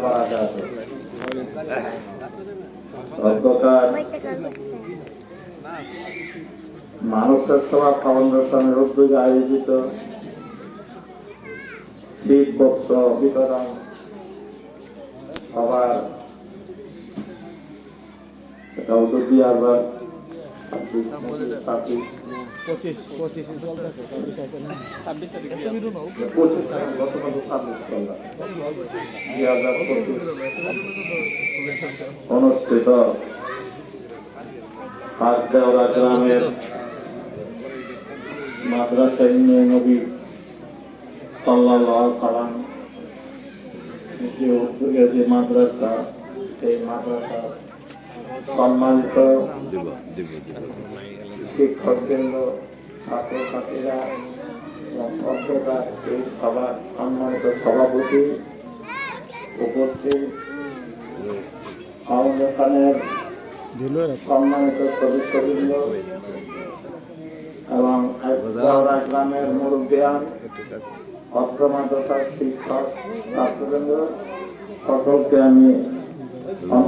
বারাকাতুহু। অধ্যকার মানুষের সেবা ফাউন্ডেশনের উদ্যোগে আয়োজিত শীত বস্ত্র বিতরণ সবার এটা উদ্যোগী আবার 2025 অনুষ্ঠিত হাটদেওয়া গ্রামের মাদ্রাসা নবী সাল্লাল্লাহু আলাইহি সাল্লাম যে উদ্যোগে যে মাদ্রাসা, সেই মাদ্রাসা সম্মানিত শিক্ষকবৃন্দ, ছাত্রছাত্রীরা এবং অধ্যকার এই সভার সম্মানিত সভাপতি উপস্থিত, ফাউন্ডেশনের সম্মানিত সদস্যবৃন্দ এবং গ্রামের মুরব্বিয়ান, অত্র মাদ্রাসার শিক্ষক ছাত্রবৃন্দ, সকলকে আমি